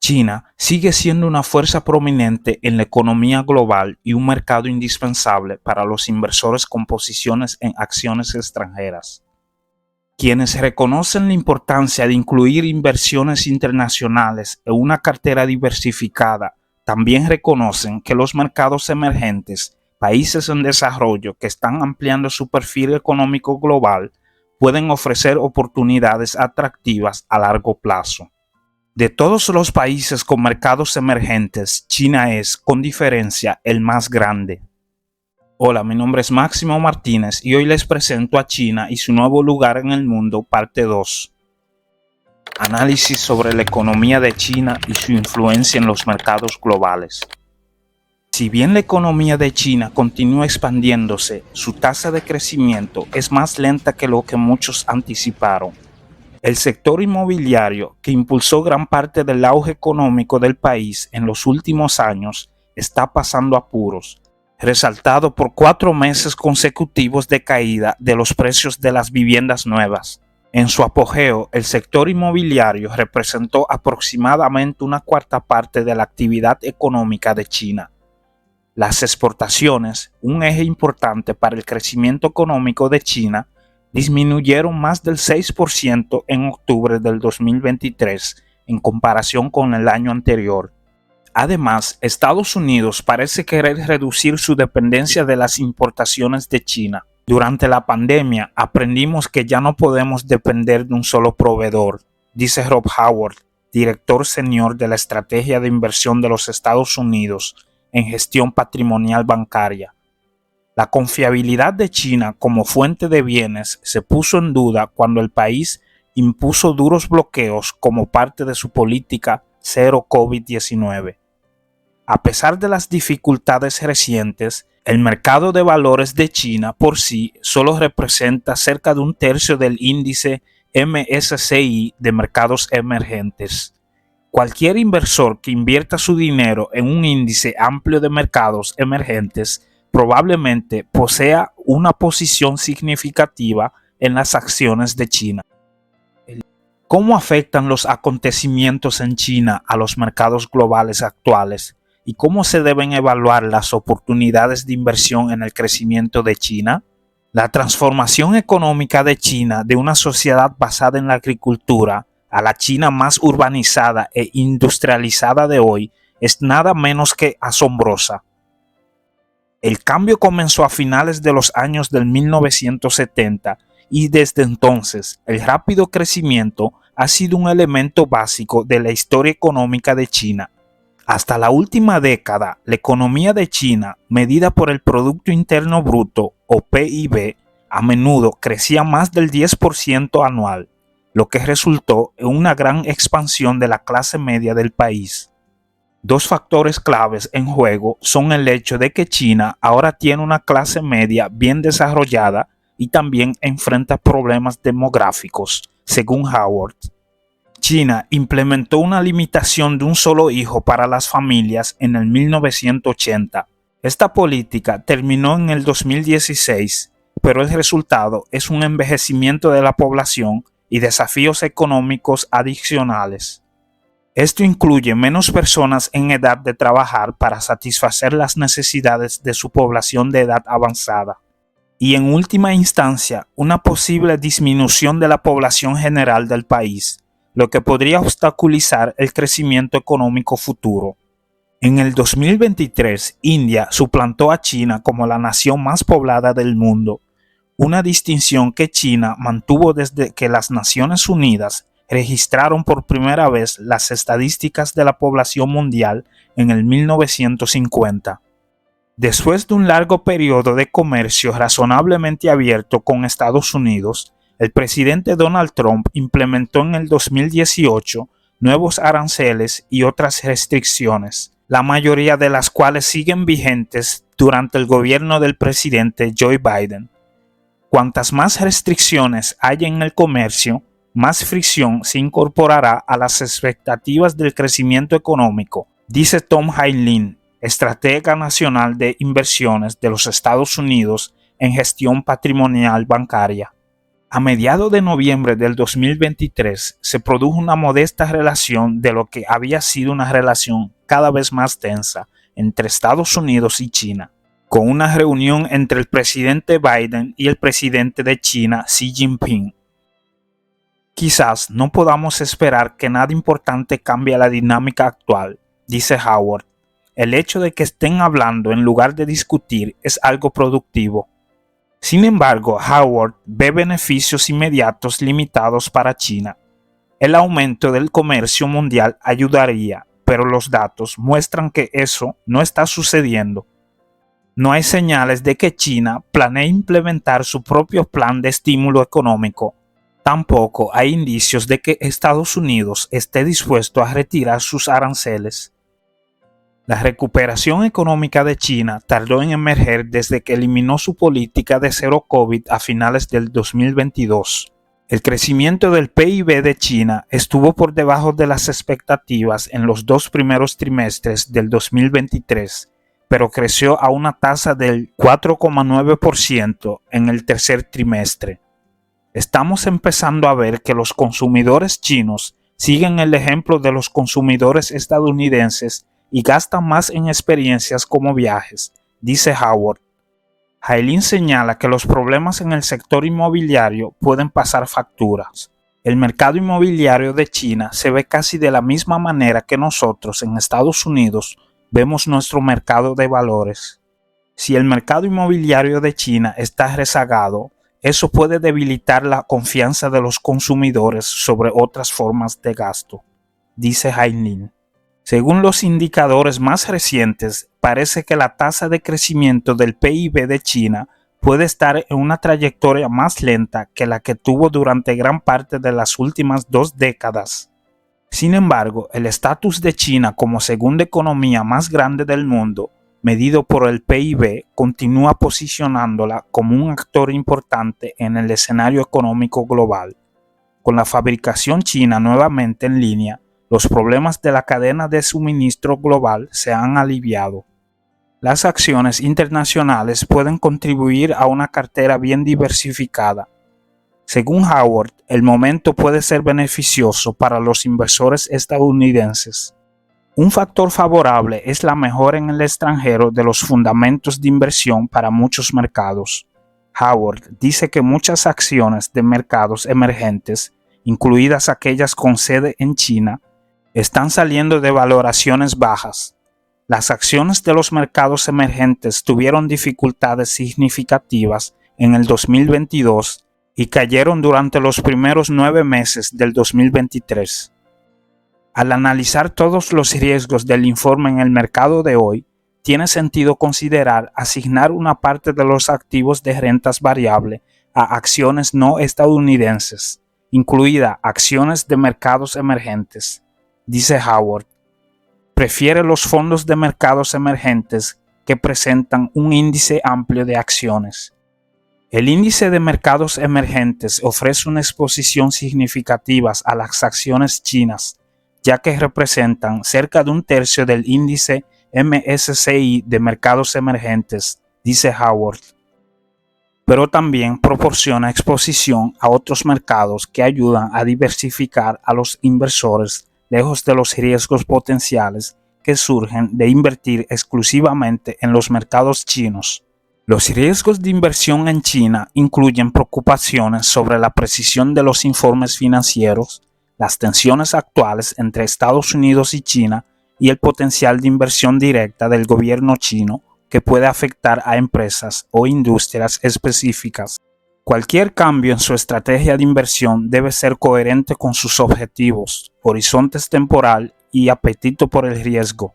China sigue siendo una fuerza prominente en la economía global y un mercado indispensable para los inversores con posiciones en acciones extranjeras. Quienes reconocen la importancia de incluir inversiones internacionales en una cartera diversificada, también reconocen que los mercados emergentes, países en desarrollo que están ampliando su perfil económico global, pueden ofrecer oportunidades atractivas a largo plazo. De todos los países con mercados emergentes, China es, con diferencia, el más grande. Hola, mi nombre es Máximo Martínez y hoy les presento a China y su nuevo lugar en el mundo, parte 2. Análisis sobre la economía de China y su influencia en los mercados globales. Si bien la economía de China continúa expandiéndose, su tasa de crecimiento es más lenta que lo que muchos anticiparon. El sector inmobiliario, que impulsó gran parte del auge económico del país en los últimos años, está pasando apuros, resaltado por 4 meses consecutivos de caída de los precios de las viviendas nuevas. En su apogeo, el sector inmobiliario representó aproximadamente una cuarta parte de la actividad económica de China. Las exportaciones, un eje importante para el crecimiento económico de China, disminuyeron más del 6% en octubre del 2023 en comparación con el año anterior. Además, Estados Unidos parece querer reducir su dependencia de las importaciones de China. Durante la pandemia aprendimos que ya no podemos depender de un solo proveedor, dice Rob Howard, director senior de la estrategia de inversión de los Estados Unidos en gestión patrimonial bancaria. La confiabilidad de China como fuente de bienes se puso en duda cuando el país impuso duros bloqueos como parte de su política cero COVID-19. A pesar de las dificultades recientes, el mercado de valores de China por sí solo representa cerca de un tercio del índice MSCI de mercados emergentes. Cualquier inversor que invierta su dinero en un índice amplio de mercados emergentes probablemente posea una posición significativa en las acciones de China. ¿Cómo afectan los acontecimientos en China a los mercados globales actuales y cómo se deben evaluar las oportunidades de inversión en el crecimiento de China? La transformación económica de China de una sociedad basada en la agricultura a la China más urbanizada e industrializada de hoy es nada menos que asombrosa. El cambio comenzó a finales de los años del 1970 y desde entonces el rápido crecimiento ha sido un elemento básico de la historia económica de China. Hasta la última década, la economía de China, medida por el Producto Interno Bruto o PIB, a menudo crecía más del 10% anual, lo que resultó en una gran expansión de la clase media del país. Dos factores claves en juego son el hecho de que China ahora tiene una clase media bien desarrollada y también enfrenta problemas demográficos, según Howard. China implementó una limitación de un solo hijo para las familias en el 1980. Esta política terminó en el 2016, pero el resultado es un envejecimiento de la población y desafíos económicos adicionales. Esto incluye menos personas en edad de trabajar para satisfacer las necesidades de su población de edad avanzada y, en última instancia, una posible disminución de la población general del país, lo que podría obstaculizar el crecimiento económico futuro. En el 2023, India suplantó a China como la nación más poblada del mundo, una distinción que China mantuvo desde que las Naciones Unidas registraron por primera vez las estadísticas de la población mundial en el 1950. Después de un largo periodo de comercio razonablemente abierto con Estados Unidos, el presidente Donald Trump implementó en el 2018 nuevos aranceles y otras restricciones, la mayoría de las cuales siguen vigentes durante el gobierno del presidente Joe Biden. Cuantas más restricciones haya en el comercio, más fricción se incorporará a las expectativas del crecimiento económico, dice Tom Hailin, estratega nacional de inversiones de los Estados Unidos en gestión patrimonial bancaria. A mediados de noviembre del 2023 se produjo una modesta relación de lo que había sido una relación cada vez más tensa entre Estados Unidos y China, con una reunión entre el presidente Biden y el presidente de China, Xi Jinping. Quizás no podamos esperar que nada importante cambie la dinámica actual, dice Howard. El hecho de que estén hablando en lugar de discutir es algo productivo. Sin embargo, Howard ve beneficios inmediatos limitados para China. El aumento del comercio mundial ayudaría, pero los datos muestran que eso no está sucediendo. No hay señales de que China planee implementar su propio plan de estímulo económico. Tampoco hay indicios de que Estados Unidos esté dispuesto a retirar sus aranceles. La recuperación económica de China tardó en emerger desde que eliminó su política de cero COVID a finales del 2022. El crecimiento del PIB de China estuvo por debajo de las expectativas en los 2 primeros trimestres del 2023, pero creció a una tasa del 4,9% en el tercer trimestre. Estamos empezando a ver que los consumidores chinos siguen el ejemplo de los consumidores estadounidenses y gastan más en experiencias como viajes, dice Howard. Hailin señala que los problemas en el sector inmobiliario pueden pasar facturas. El mercado inmobiliario de China se ve casi de la misma manera que nosotros en Estados Unidos vemos nuestro mercado de valores. Si el mercado inmobiliario de China está rezagado, eso puede debilitar la confianza de los consumidores sobre otras formas de gasto, dice Hailin. Según los indicadores más recientes, parece que la tasa de crecimiento del PIB de China puede estar en una trayectoria más lenta que la que tuvo durante gran parte de las últimas 2 décadas. Sin embargo, el estatus de China como segunda economía más grande del mundo, medido por el PIB, continúa posicionándola como un actor importante en el escenario económico global. Con la fabricación china nuevamente en línea, los problemas de la cadena de suministro global se han aliviado. Las acciones internacionales pueden contribuir a una cartera bien diversificada. Según Howard, el momento puede ser beneficioso para los inversores estadounidenses. Un factor favorable es la mejora en el extranjero de los fundamentos de inversión para muchos mercados. Howard dice que muchas acciones de mercados emergentes, incluidas aquellas con sede en China, están saliendo de valoraciones bajas. Las acciones de los mercados emergentes tuvieron dificultades significativas en el 2022 y cayeron durante los primeros 9 meses del 2023. Al analizar todos los riesgos del informe en el mercado de hoy, tiene sentido considerar asignar una parte de los activos de rentas variable a acciones no estadounidenses, incluidas acciones de mercados emergentes. Dice Howard, prefiere los fondos de mercados emergentes que presentan un índice amplio de acciones. El índice de mercados emergentes ofrece una exposición significativa a las acciones chinas, ya que representan cerca de 1/3 del índice MSCI de mercados emergentes, dice Howard. Pero también proporciona exposición a otros mercados que ayudan a diversificar a los inversores lejos de los riesgos potenciales que surgen de invertir exclusivamente en los mercados chinos. Los riesgos de inversión en China incluyen preocupaciones sobre la precisión de los informes financieros, las tensiones actuales entre Estados Unidos y China y el potencial de inversión directa del gobierno chino que puede afectar a empresas o industrias específicas. Cualquier cambio en su estrategia de inversión debe ser coherente con sus objetivos, horizontes temporal y apetito por el riesgo.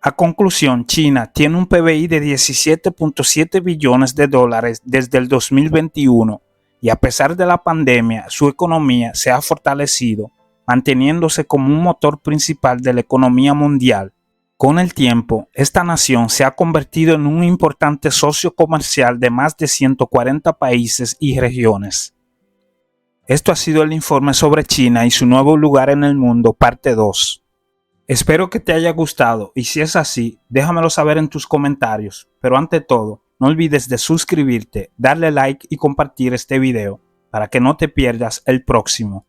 A conclusión, China tiene un PBI de 17.7 billones de dólares desde el 2021 y a pesar de la pandemia, su economía se ha fortalecido, manteniéndose como un motor principal de la economía mundial. Con el tiempo, esta nación se ha convertido en un importante socio comercial de más de 140 países y regiones. Esto ha sido el informe sobre China y su nuevo lugar en el mundo, parte 2. Espero que te haya gustado y si es así, déjamelo saber en tus comentarios. Pero ante todo, no olvides de suscribirte, darle like y compartir este video. para que no te pierdas el próximo.